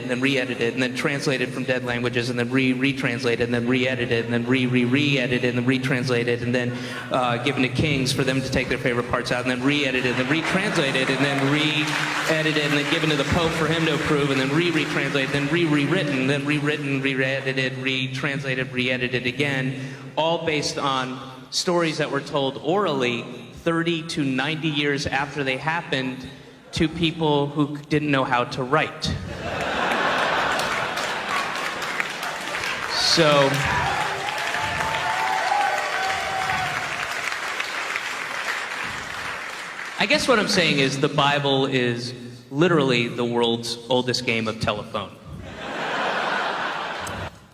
and then re-edited, and then translated from dead languages, and then retranslated, and then re-edited, and then re-edited, and then retranslated, and then given to kings for them to take their favorite parts out, and then re-edited, and then retranslated, and then re-edited, and then given to the Pope for him to approve, and then retranslated, then rewritten, then rewritten, re-edited, retranslated, re-edited again, all based on stories that were told orally 30 to 90 years after they happened to people who didn't know how to write. So, I guess what I'm saying is the Bible is literally the world's oldest game of telephone.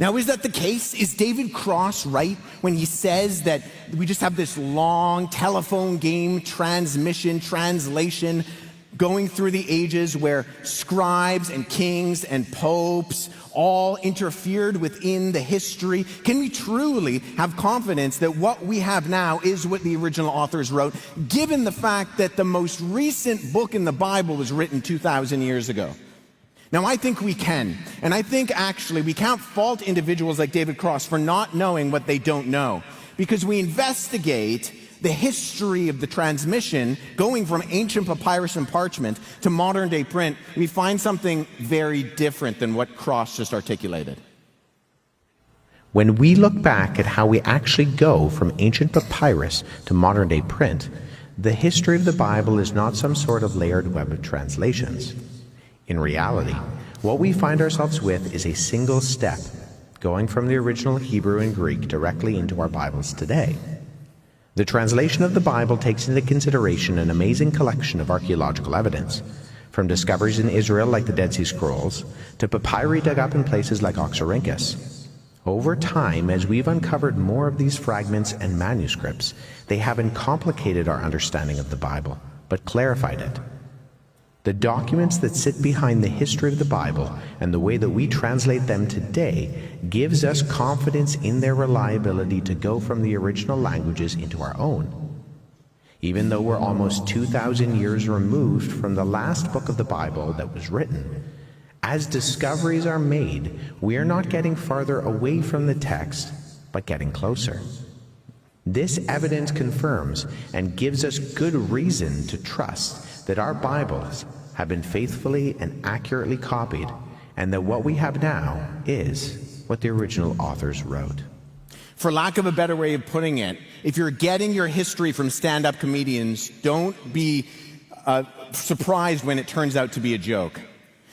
Now, is that the case? Is David Cross right when he says that we just have this long telephone game translation going through the ages where scribes and kings and popes all interfered within the history? Can we truly have confidence that what we have now is what the original authors wrote, given the fact that the most recent book in the Bible was written 2,000 years ago? Now, I think we can. And I think actually we can't fault individuals like David Cross for not knowing what they don't know, because we investigate the history of the transmission going from ancient papyrus and parchment to modern day print. We find something very different than what Cross just articulated. When we look back at how we actually go from ancient papyrus to modern day print, the history of the Bible is not some sort of layered web of translations. In reality, what we find ourselves with is a single step, going from the original Hebrew and Greek directly into our Bibles today. The translation of the Bible takes into consideration an amazing collection of archaeological evidence, from discoveries in Israel like the Dead Sea Scrolls, to papyri dug up in places like Oxyrhynchus. Over time, as we've uncovered more of these fragments and manuscripts, they haven't complicated our understanding of the Bible, but clarified it. The documents that sit behind the history of the Bible and the way that we translate them today gives us confidence in their reliability to go from the original languages into our own. Even though we're almost 2,000 years removed from the last book of the Bible that was written, as discoveries are made, we are not getting farther away from the text, but getting closer. This evidence confirms and gives us good reason to trust that our Bibles have been faithfully and accurately copied, and that what we have now is what the original authors wrote. For lack of a better way of putting it, if you're getting your history from stand-up comedians, don't be surprised when it turns out to be a joke.